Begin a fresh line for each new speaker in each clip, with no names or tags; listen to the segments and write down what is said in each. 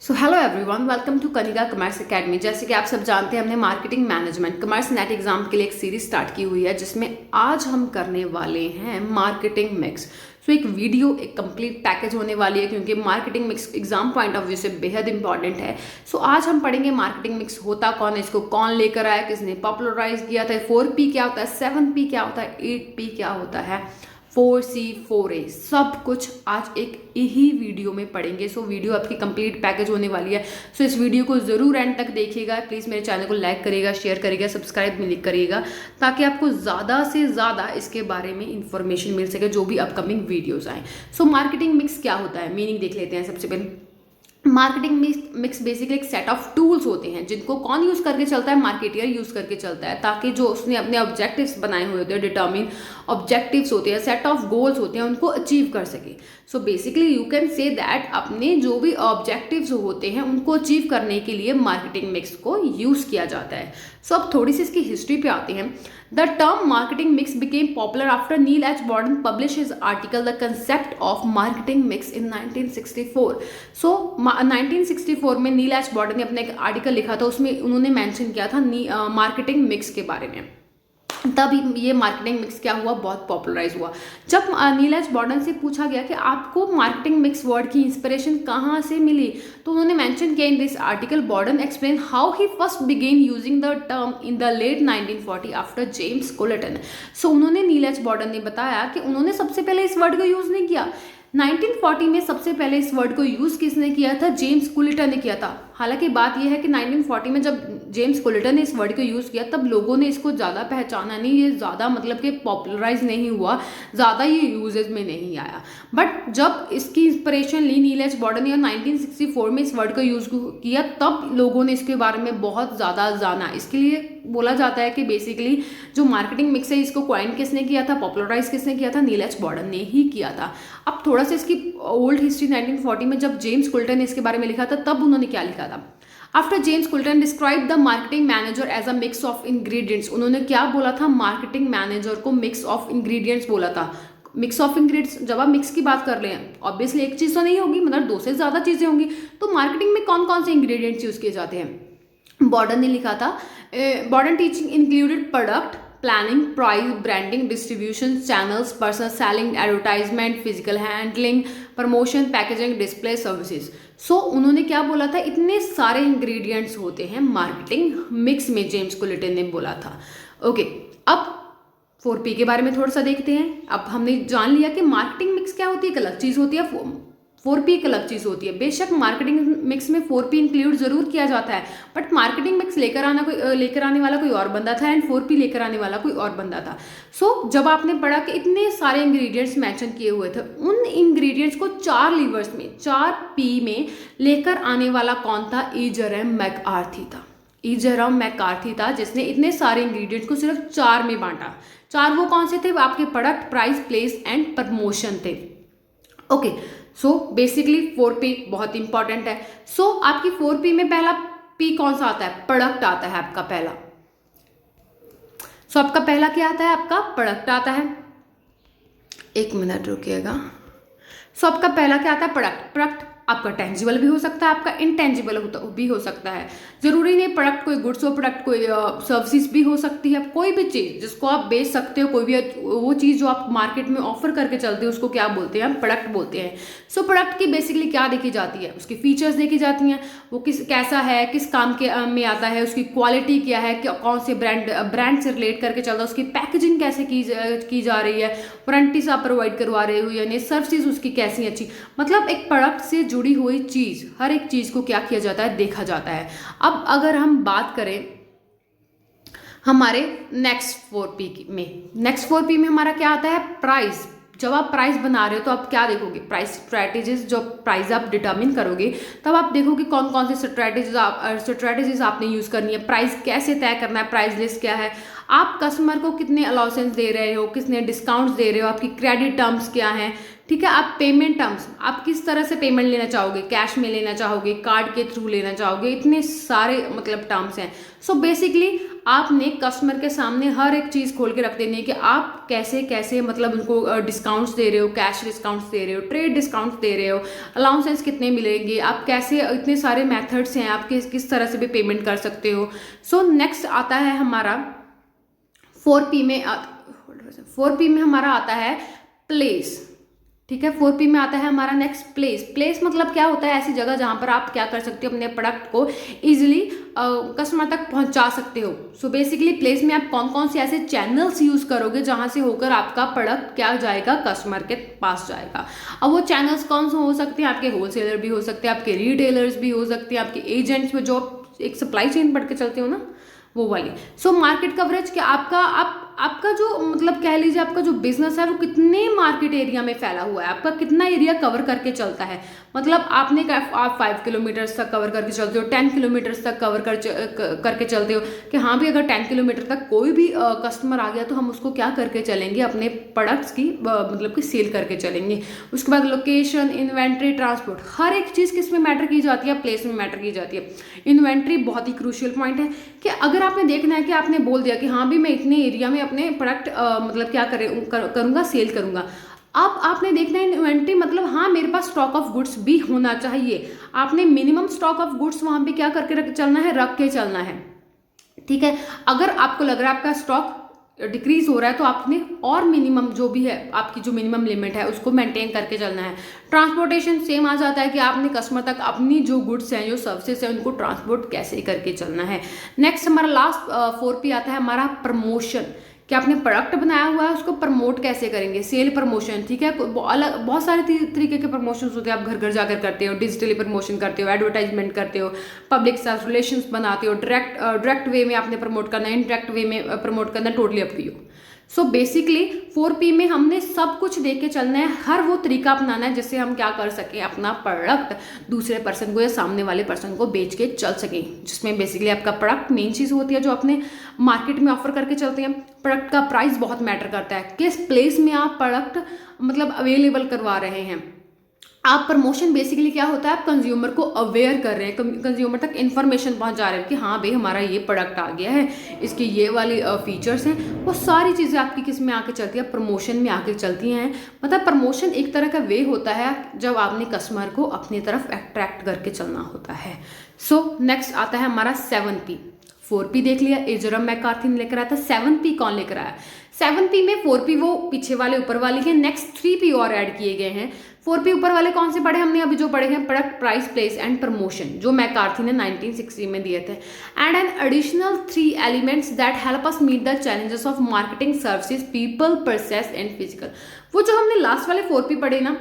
So hello everyone, welcome to Kanika commerce academy. जैसे कि आप सब जानते हैं, हमने marketing management commerce NET exam के लिए एक सीरीज स्टार्ट की हुई है, जिसमें आज हम करने वाले हैं मार्केटिंग मिक्स। सो एक वीडियो एक कंप्लीट पैकेज होने वाली है, क्योंकि marketing mix exam point of view से बेहद इंपॉर्टेंट है। सो आज हम पढ़ेंगे मार्केटिंग मिक्स होता कौन है, इसको कौन लेकर आया, किसने पॉपुलराइज किया था, 4P क्या होता है, 7P क्या होता है, 8P क्या होता है, 4C 4A, सब कुछ आज एक ही वीडियो में पढ़ेंगे। सो वीडियो आपकी कंप्लीट पैकेज होने वाली है। सो इस वीडियो को जरूर एंड तक देखिएगा। प्लीज़ मेरे चैनल को लाइक करिएगा, शेयर करिएगा, सब्सक्राइब भी करिएगा, ताकि आपको ज़्यादा से ज़्यादा इसके बारे में इंफॉर्मेशन मिल सके जो भी अपकमिंग वीडियोज़ आए। सो मार्केटिंग मिक्स क्या होता है, मीनिंग देख लेते हैं। सबसे पहले मार्केटिंग मिक्स बेसिकली एक सेट ऑफ टूल्स होते हैं, जिनको कौन यूज करके चलता है, मार्केटियर यूज करके चलता है, ताकि जो उसने अपने ऑब्जेक्टिव्स बनाए हुए होते हैं, डिटर्मिन ऑब्जेक्टिव्स होते हैं, सेट ऑफ गोल्स होते हैं, उनको अचीव कर सके। So basically you can say that अपने जो भी ऑब्जेक्टिव्स होते हैं उनको अचीव करने के लिए मार्केटिंग मिक्स को यूज किया जाता है। सो अब थोड़ी सी इसकी हिस्ट्री पे आते हैं। The term marketing mix became popular after Neil H. Borden published his article The Concept of Marketing Mix in 1964. So 1964 में नील एच बॉर्डन ने अपना एक आर्टिकल लिखा था, उसमें उन्होंने मेंशन किया था मार्केटिंग मिक्स के बारे में। तब ये मार्केटिंग मिक्स क्या हुआ, बहुत पॉपुलराइज हुआ। जब नील एच बॉर्डन से पूछा गया कि आपको मार्केटिंग मिक्स वर्ड की इंस्पिरेशन कहाँ से मिली, तो उन्होंने मेंशन किया in this article Borden explain how he first began using the term in the late 1940 after James Culliton. So उन्होंने नील एच बॉर्डन ने बताया कि उन्होंने सबसे पहले इस वर्ड को यूज नहीं किया। 1940 में सबसे पहले इस वर्ड को यूज किसने किया था, जेम्स कुलिटन ने किया था। हालांकि बात यह है कि 1940 में जब जेम्स कुलिटन ने इस वर्ड को यूज किया, तब लोगों ने इसको ज़्यादा पहचाना नहीं, ये ज़्यादा मतलब कि पॉपुलराइज नहीं हुआ, ज़्यादा ये यूजेज में नहीं आया। बट जब इसकी इंस्पिरेशन ली नील एच बॉर्डन ने और 1964 में इस वर्ड को यूज किया, तब लोगों ने इसके बारे में बहुत ज़्यादा जाना। इसके लिए बोला जाता है कि बेसिकली जो मार्केटिंग मिक्स है, इसको क्वाइन किसने किया था, पॉपुलराइज किसने किया था, नील एच बॉर्डन ने ही किया था। अब थोड़ा सा इसकी ओल्ड हिस्ट्री, 1940 में जब जेम्स कुलिटन ने इसके बारे में लिखा था, तब उन्होंने क्या लिखा था। After James Culliton describe the marketing manager as a mix of ingredients, उन्होंने क्या बोला था, मार्केटिंग मैनेजर को मिक्स ऑफ इंग्रेडिएंट्स बोला था। मिक्स ऑफ इंग्रेडिएंट्स, जब आप मिक्स की बात कर रहे हैं, ऑब्वियसली एक चीज़ तो नहीं होगी, मतलब दो से ज़्यादा चीज़ें होंगी। तो मार्केटिंग में कौन कौन से इंग्रेडिएंट्स यूज किए जाते हैं, बॉर्डन ने लिखा था। Borden teaching included product planning, price, branding, distribution channels, personal selling, advertisement, physical handling, promotion, packaging, display, services. So उन्होंने क्या बोला था, इतने सारे इंग्रेडिएंट्स होते हैं मार्केटिंग मिक्स में, जेम्स कुलिटन ने बोला था। ओके, अब 4P के बारे में थोड़ा सा देखते हैं। अब हमने जान लिया कि मार्केटिंग मिक्स क्या होती है, एक अलग चीज़ होती है, 4P एक अलग चीज़ होती है। बेशक मार्केटिंग मिक्स में 4P इंक्लूड जरूर किया जाता है, बट मार्केटिंग मिक्स लेकर आने वाला कोई और बंदा था, एंड 4P लेकर आने वाला कोई और बंदा था। सो जब आपने पढ़ा कि इतने सारे इंग्रेडिएंट्स मेंशन किए हुए थे, उन इंग्रेडिएंट्स को 4 लीवर्स में, 4P में लेकर आने वाला कौन था, ई जेरोम मैककार्थी था। ई जेरोम मैककार्थी था जिसने इतने सारे इंग्रेडिएंट्स को सिर्फ 4 में बांटा। 4 वो कौन से थे, आपके product, price, place and promotion थे। ओके, सो बेसिकली 4P बहुत इंपॉर्टेंट है। सो आपकी 4P में पहला P कौन सा आता है, प्रोडक्ट आता है आपका पहला। सो आपका पहला क्या आता है, आपका प्रोडक्ट आता है। एक मिनट रुकिएगा। सो आपका पहला क्या आता है, प्रोडक्ट। प्रोडक्ट आपका टेंजिबल भी हो सकता है, आपका इनटेंजिबल भी हो सकता है। जरूरी नहीं प्रोडक्ट कोई गुड्स हो, प्रोडक्ट कोई सर्विसेज भी हो सकती है। कोई भी चीज़ जिसको आप बेच सकते हो, कोई भी वो चीज़ जो आप मार्केट में ऑफर करके चलते हो, उसको क्या बोलते हैं, हम प्रोडक्ट बोलते हैं। सो प्रोडक्ट की बेसिकली क्या देखी जाती है, उसकी फीचर्स देखी जाती हैं, वो कैसा है, किस काम के में आता है, उसकी क्वालिटी क्या है, कौन से ब्रांड से रिलेट करके चलता है, उसकी पैकेजिंग कैसे की जा रही है, वारंटीज आप प्रोवाइड करवा रहे हो या नहीं, सर्विसेज उसकी कैसी अच्छी, मतलब एक प्रोडक्ट से जुड़ी हुई चीज, हर एक चीज को क्या किया जाता है, देखा जाता है। अब अगर हम बात करें हमारे नेक्स्ट 4P में हमारा क्या आता है, प्राइस। जब आप प्राइस बना रहे हो तो आप क्या देखोगे, प्राइस स्ट्रैटेजीज, जो प्राइस आप डिटरमिन करोगे, तब आप देखोगे कौन कौन से स्ट्रैटेजीज आपने यूज करनी है, प्राइस कैसे तय करना है, प्राइस लिस्ट क्या है, आप कस्टमर को कितने अलाउंसेंस दे रहे हो, कितने डिस्काउंट्स दे रहे हो, आपकी क्रेडिट टर्म्स क्या हैं, ठीक है। आप पेमेंट टर्म्स, आप किस तरह से पेमेंट लेना चाहोगे, कैश में लेना चाहोगे, कार्ड के थ्रू लेना चाहोगे, इतने सारे मतलब टर्म्स हैं। सो बेसिकली आपने कस्टमर के सामने हर एक चीज़ खोल के रख देनी है कि आप कैसे कैसे मतलब उनको डिस्काउंट्स दे रहे हो, कैश डिस्काउंट्स दे रहे हो, ट्रेड डिस्काउंट्स दे रहे हो, अलाउंसेस कितने मिलेंगे, आप कैसे, इतने सारे मेथड्स हैं, आप किस तरह से भी पेमेंट कर सकते हो। सो नेक्स्ट आता है हमारा 4P में 4P में हमारा आता है प्लेस। ठीक है, 4P में आता है हमारा नेक्स्ट प्लेस। प्लेस मतलब क्या होता है, ऐसी जगह जहां पर आप क्या कर सकते हो, अपने प्रोडक्ट को इजीली कस्टमर तक पहुंचा सकते हो। सो बेसिकली प्लेस में आप कौन कौन से ऐसे चैनल्स यूज करोगे जहां से होकर आपका प्रोडक्ट क्या जाएगा, कस्टमर के पास जाएगा। अब वो चैनल्स कौन से हो सकते हैं, आपके होलसेलर भी हो सकते हैं, आपके रिटेलर्स भी हो सकते हैं, आपके एजेंट्स में जो एक सप्लाई चेन पढ़ के चलते हो ना, वो वाली। सो मार्केट कवरेज क्या आपका जो मतलब कह लीजिए आपका जो बिजनेस है वो कितने मार्केट एरिया में फैला हुआ है, आपका कितना एरिया कवर करके चलता है। मतलब आपने आप 5 किलोमीटर्स तक कवर करके चलते हो, 10 किलोमीटर्स तक कवर करके चलते हो कि हाँ भी अगर 10 किलोमीटर तक कोई भी कस्टमर आ गया तो हम उसको क्या करके चलेंगे, अपने प्रोडक्ट्स की मतलब कि सेल करके चलेंगे। उसके बाद लोकेशन, इन्वेंट्री, ट्रांसपोर्ट, हर एक चीज़ किस में मैटर की जाती है, प्लेस में मैटर की जाती है। इन्वेंट्री बहुत ही क्रूशियल पॉइंट है कि अगर आपने देखना है कि आपने बोल दिया कि हाँ भी मैं इतने एरिया में अपने प्रोडक्ट मतलब क्या करूँगा, सेल करूँगा। अब आपने देखना है इन्वेंट्री मतलब हाँ मेरे पास स्टॉक ऑफ गुड्स भी होना चाहिए। आपने मिनिमम स्टॉक ऑफ गुड्स वहां पे क्या करके रख के चलना है। ठीक है, अगर आपको लग रहा है आपका स्टॉक डिक्रीज हो रहा है तो आपने और मिनिमम जो भी है, आपकी जो मिनिमम लिमिट है उसको मेंटेन करके चलना है। ट्रांसपोर्टेशन सेम आ जाता है कि आपने कस्टमर तक अपनी जो गुड्स हैं, जो सर्विसेज हैं, उनको ट्रांसपोर्ट कैसे करके चलना है। नेक्स्ट हमारा लास्ट 4P आता है हमारा प्रमोशन, कि आपने प्रोडक्ट बनाया हुआ है उसको प्रमोट कैसे करेंगे, सेल प्रमोशन। ठीक है, बहुत सारे तरीके के प्रमोशन होते हैं, आप घर घर जाकर करते हो, डिजिटली प्रमोशन करते हो, एडवर्टाइजमेंट करते हो, पब्लिक साथ रिलेशंस बनाते हो, डायरेक्ट वे में आपने प्रमोट करना है, इनडायरेक्ट वे में प्रमोट करना, totally up to you. So basically 4P में हमने सब कुछ देख के चलना है, हर वो तरीका अपनाना है जिससे हम क्या कर सकें, अपना प्रोडक्ट दूसरे पर्सन को या सामने वाले पर्सन को बेच के चल सकें। जिसमें बेसिकली आपका प्रोडक्ट मेन चीज़ होती है जो अपने मार्केट में ऑफर करके चलते हैं। प्रोडक्ट का प्राइस बहुत मैटर करता है, किस प्लेस में आप प्रोडक्ट मतलब अवेलेबल करवा रहे हैं। आप प्रमोशन बेसिकली क्या होता है, आप कंज्यूमर को अवेयर कर रहे हैं, कंज्यूमर तक इन्फॉर्मेशन पहुंचा रहे हैं कि हाँ भाई हमारा ये प्रोडक्ट आ गया है, इसके ये वाली फीचर्स हैं। वो सारी चीज़ें आपकी किस में आके चलती है, प्रमोशन में आके चलती हैं। मतलब प्रमोशन एक तरह का वे होता है जब आपने कस्टमर को अपनी तरफ अट्रैक्ट करके चलना होता है। सो नेक्स्ट आता है हमारा 7P। 4P देख लिया, एजरम मैकार्थी ने लेकर आया था। 7P कौन लेकर आया? 7P में 4P वो पीछे वाले ऊपर वाले के नेक्स्ट 3P और ऐड किए गए हैं। 4P ऊपर वाले कौन से पढ़े हमने अभी, जो पढ़े हैं product, price, place and promotion, जो मैकार्थी ने 1960 में दिए थे। And an additional 3 elements that help us meet the challenges of marketing services, people, process and physical. वो जो हमने लास्ट वाले 4P पढ़े ना,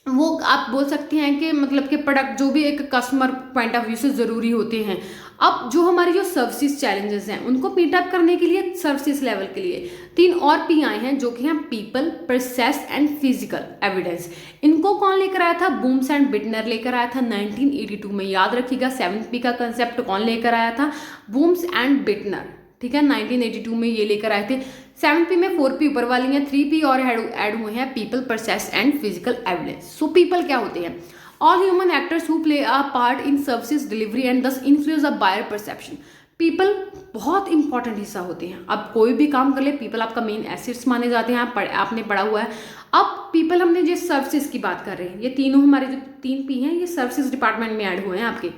वो आप बोल सकते हैं कि मतलब कि प्रोडक्ट जो भी एक कस्टमर पॉइंट ऑफ व्यू से ज़रूरी होते हैं। अब जो हमारी जो सर्विसेज चैलेंजेस हैं उनको मीट अप करने के लिए सर्विसेज लेवल के लिए 3 और P आए हैं, जो कि हैं people, process and physical evidence. इनको कौन लेकर आया था? बूम्स एंड बिटनर लेकर आया था 1982 में। याद रखिएगा 7P का कंसेप्ट कौन लेकर आया था? बूम्स एंड बिटनर। ठीक है, 1982 में ये लेकर आए थे। 7P में 4P ऊपर वाली हैं, 3P और ऐड हुए हैं, people, process and physical evidence. So people क्या होते हैं? All human actors who play a part in services delivery and thus influence the buyer perception. People बहुत इंपॉर्टेंट हिस्सा होते हैं। अब कोई भी काम कर ले, पीपल आपका मेन एसेट्स माने जाते हैं, आपने पढ़ा हुआ है। अब पीपल हमने जिस सर्विसेज की बात कर रहे हैं, ये तीनों हमारे जो 3P हैं ये सर्विसेज डिपार्टमेंट में ऐड हुए हैं आपके।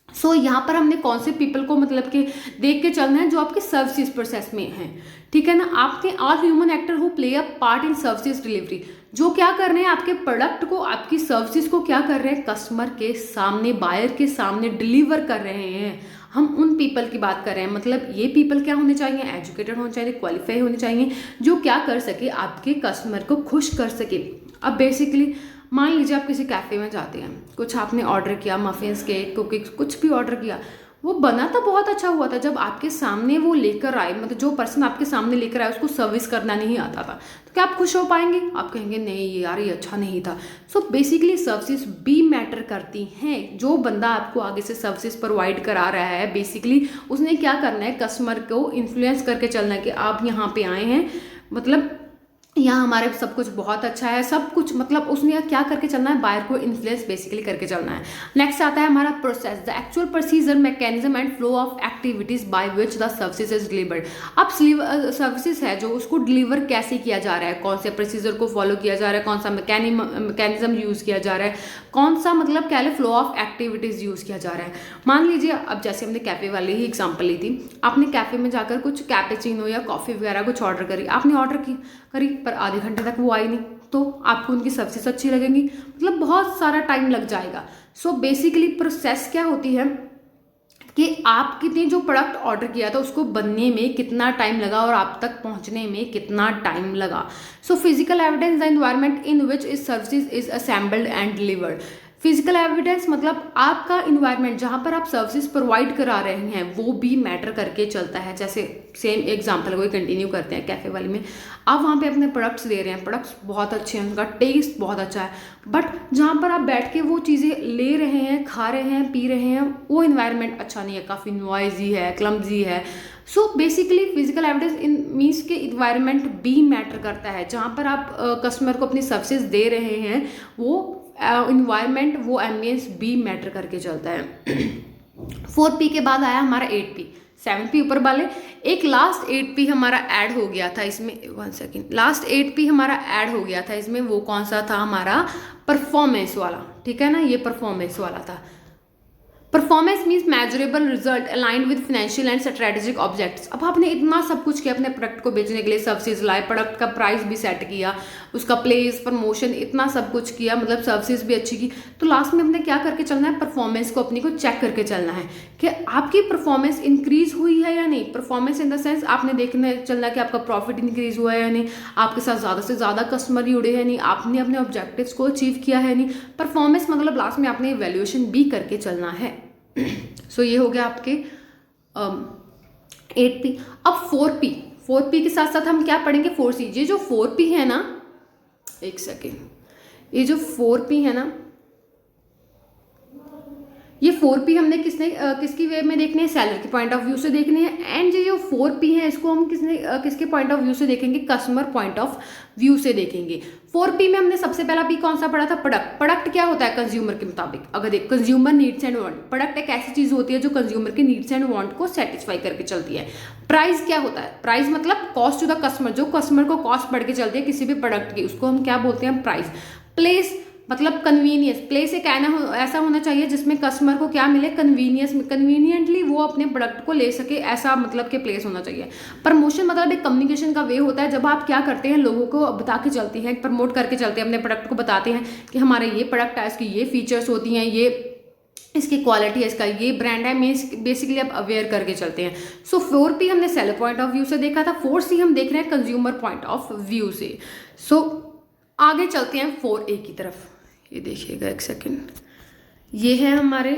सो यहाँ पर हमने कौन से पीपल को मतलब कि देख के चलना है, जो आपके सर्विसेज प्रोसेस में है। ठीक है ना, आपके all human actor who play a part in services delivery, जो क्या कर रहे हैं, आपके प्रोडक्ट को, आपकी सर्विसेज को क्या कर रहे हैं, कस्टमर के सामने, बायर के सामने डिलीवर कर रहे हैं। हम उन पीपल की बात कर रहे हैं। मतलब ये पीपल क्या होने चाहिए? एजुकेटेड होने चाहिए, क्वालिफाई होने चाहिए, जो क्या कर सके, आपके कस्टमर को खुश कर सके। अब बेसिकली मान लीजिए आप किसी कैफ़े में जाते हैं, कुछ आपने ऑर्डर किया, मफिन्स, केक, कुकीज, कुछ भी ऑर्डर किया, वो बना तो बहुत अच्छा हुआ था। जब आपके सामने वो लेकर आए, मतलब जो पर्सन आपके सामने लेकर आए उसको सर्विस करना नहीं आता था, तो क्या आप खुश हो पाएंगे? आप कहेंगे नहीं यार ये अच्छा नहीं था। सो बेसिकली सर्विसेज भी मैटर करती हैं। जो बंदा आपको आगे से सर्विसेज प्रोवाइड करा रहा है, बेसिकली उसने क्या करना है, कस्टमर को इन्फ्लुएंस करके चलना है कि आप यहाँ पे आए हैं, मतलब यहाँ हमारे सब कुछ बहुत अच्छा है, सब कुछ मतलब उसने क्या करके चलना है, बायर को इन्फ्लुएंस बेसिकली करके चलना है। नेक्स्ट आता है हमारा process, the actual procedure, mechanism and flow of activities by which the services is delivered. अब सर्विसेज है जो उसको डिलीवर कैसे किया जा रहा है, कौन से प्रोसीजर को फॉलो किया जा रहा है, कौन सा मैकेनिज्म यूज किया जा रहा है, कौन सा मतलब क्या है फ्लो ऑफ एक्टिविटीज यूज किया जा रहा है। मान लीजिए अब जैसे हमने कैफे वाली ही एग्जांपल ली थी, आपने कैफे में जाकर कुछ कैपेचिनो या कॉफी वगैरह कुछ ऑर्डर करी, आपने ऑर्डर करी पर आधे घंटे तक वो आई नहीं, तो आपको उनकी सर्विसेज अच्छी लगेंगी, मतलब बहुत सारा टाइम लग जाएगा। सो बेसिकली प्रोसेस क्या होती है कि आप कितने जो प्रोडक्ट ऑर्डर किया था उसको बनने में कितना टाइम लगा और आप तक पहुंचने में कितना टाइम लगा। So physical evidence the environment in which is services is assembled and delivered. Physical evidence मतलब आपका इन्वायरमेंट जहाँ पर आप सर्विसेज प्रोवाइड करा रहे हैं वो भी मैटर करके चलता है। जैसे सेम एग्जांपल को कंटिन्यू करते हैं, कैफे वाली में आप वहाँ पे अपने प्रोडक्ट्स दे रहे हैं, प्रोडक्ट्स बहुत अच्छे हैं, उनका टेस्ट बहुत अच्छा है, बट जहाँ पर आप बैठ के वो चीज़ें ले रहे हैं, खा रहे हैं, पी रहे हैं, वो इन्वायरमेंट अच्छा नहीं है, काफ़ी नॉइजी है, क्लमजी है। So basically physical evidence in means के इन्वायरमेंट भी मैटर करता है। जहाँ पर आप कस्टमर को अपनी सर्विसेज दे रहे हैं वो इन्वायरमेंट, वो एम्बियंस भी मैटर करके चलता है। 4P के बाद आया हमारा 8P, 7P ऊपर वाले, एक लास्ट 8P हमारा ऐड हो गया था इसमें, 1 सेकेंड, लास्ट 8P हमारा ऐड हो गया था इसमें, वो कौन सा था हमारा परफॉर्मेंस वाला, ठीक है ना, ये परफॉर्मेंस वाला था। Performance means measurable result aligned with financial and strategic objects. अब आपने इतना सब कुछ किया अपने प्रोडक्ट को बेचने के लिए, सर्विसेज लाए, प्रोडक्ट का प्राइस भी सेट किया, उसका प्लेस, प्रमोशन, इतना सब कुछ किया, मतलब सर्विसेज भी अच्छी की, तो लास्ट में हमने क्या करके चलना है, परफॉर्मेंस को अपनी को चेक करके चलना है कि आपकी परफॉर्मेंस इंक्रीज हुई है या नहीं। परफॉर्मेंस इन द सेंस आपने देखने चलना है कि आपका प्रॉफिट इंक्रीज हुआ है या नहीं, आपके साथ ज़्यादा से ज़्यादा कस्टमर जुड़े हैं नहीं, आपने अपने ऑब्जेक्टिव्स को अचीव किया है नहीं। परफॉर्मेंस मतलब लास्ट में आपने इवैल्यूएशन भी करके चलना है। सो ये हो गया आपके 8P। अब 4P के साथ साथ हम क्या पढ़ेंगे, 4C। ये जो 4P है ना, एक सेकेंड, ये जो 4P है ना, ये 4P हमने किसकी वे में देखने हैं, सेलर के पॉइंट ऑफ व्यू से देखने हैं। एंड ये जो 4P है इसको हम किसके पॉइंट ऑफ व्यू से देखेंगे, कस्टमर पॉइंट ऑफ व्यू से देखेंगे। 4P में हमने सबसे पहला P कौन सा पढ़ा था, प्रोडक्ट। प्रोडक्ट क्या होता है, कंज्यूमर के मुताबिक, अगर देख consumer needs and want, product एक ऐसी चीज होती है जो कंज्यूमर के नीड्स एंड वांट को सेटिस्फाई करके चलती है। प्राइस क्या होता है, प्राइस मतलब कॉस्ट टू द कस्टमर, जो कस्टमर को कॉस्ट बढ़ के चलती है किसी भी प्रोडक्ट की, उसको हम क्या बोलते हैं, प्राइस। प्लेस मतलब कन्वीनियंस, प्लेस एक ऐसा होना चाहिए जिसमें कस्टमर को क्या मिले, कन्वीनियंस, कन्वीनियंटली वो अपने प्रोडक्ट को ले सके, ऐसा मतलब कि प्लेस होना चाहिए। प्रमोशन मतलब एक कम्युनिकेशन का वे होता है, जब आप क्या करते हैं, लोगों को बता के चलते हैं, प्रमोट करके चलते हैं, अपने प्रोडक्ट को बताते हैं कि हमारे ये प्रोडक्ट है, इसकी ये फीचर्स होती हैं, ये इसकी क्वालिटी है, इसका ये ब्रांड है, बेसिकली आप अवेयर करके चलते हैं। सो 4P हमने सेलर पॉइंट ऑफ व्यू से देखा था, 4C हम देख रहे हैं कंज्यूमर पॉइंट ऑफ व्यू से। सो आगे चलते हैं 4A की तरफ। ये देखिएगा एक सेकेंड, ये है हमारे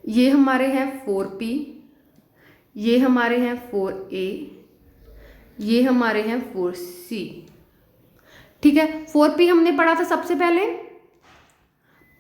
ये हमारे हैं 4P, ये हमारे हैं 4A, ये हमारे हैं 4C, ठीक है। 4P हमने पढ़ा था सबसे पहले,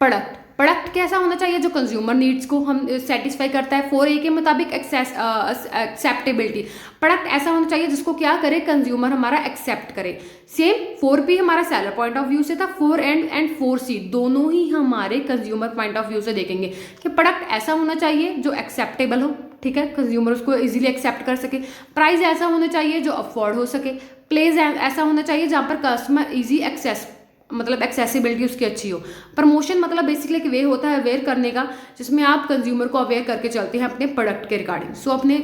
प्रोडक्ट कैसा होना चाहिए, जो कंज्यूमर नीड्स को हम सेटिस्फाई करता है। 4A के मुताबिक एक्सेप्टेबिलिटी, प्रोडक्ट ऐसा होना चाहिए जिसको क्या करे, कंज्यूमर हमारा एक्सेप्ट करे। सेम 4P हमारा सेलर पॉइंट ऑफ व्यू से था, 4 एंड 4C दोनों ही हमारे कंज्यूमर पॉइंट ऑफ व्यू से देखेंगे कि प्रोडक्ट ऐसा होना चाहिए जो एक्सेप्टेबल हो, ठीक है, कंज्यूमर उसको इजीली एक्सेप्ट कर सके। प्राइस ऐसा होना चाहिए जो अफोर्ड हो सके। प्लेस ऐसा होना चाहिए जहाँ पर कस्टमर इजी एक्सेस, मतलब एक्सेसिबिलिटी उसकी अच्छी हो। प्रमोशन मतलब बेसिकली एक वे होता है अवेयर करने का, जिसमें आप कंज्यूमर को अवेयर करके चलते हैं अपने प्रोडक्ट के रिगार्डिंग। सो अपने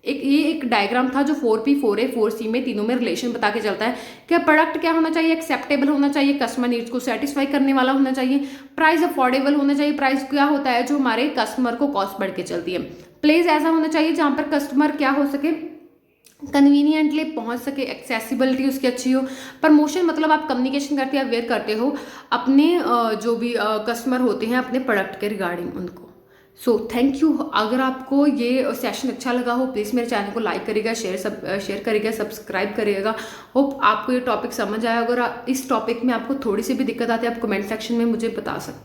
ये एक डायग्राम था जो 4P, 4A, 4C में तीनों में रिलेशन बता के चलता है कि प्रोडक्ट क्या होना चाहिए, एक्सेप्टेबल होना चाहिए, कस्टमर नीड्स को सेटिस्फाई करने वाला होना चाहिए। प्राइस अफोर्डेबल होना चाहिए, प्राइस क्या होता है जो हमारे कस्टमर को कॉस्ट बढ़ के चलती है। प्लेस ऐसा होना चाहिए जहाँ पर कस्टमर क्या हो सके, कन्वीनियंटली पहुंच सके, एक्सेसिबिलिटी उसकी अच्छी हो। प्रमोशन मतलब आप कम्युनिकेशन करते हैं, अवेयर करते हो अपने जो भी कस्टमर होते हैं अपने प्रोडक्ट के रिगार्डिंग उनको। So thank you. अगर आपको ये सेशन अच्छा लगा हो प्लीज़ मेरे चैनल को लाइक करिएगा, शेयर करिएगा, सब्सक्राइब करिएगा। होप आपको ये टॉपिक समझ आया। अगर इस टॉपिक में आपको थोड़ी सी भी दिक्कत आती है आप कमेंट सेक्शन में मुझे बता सकते हैं।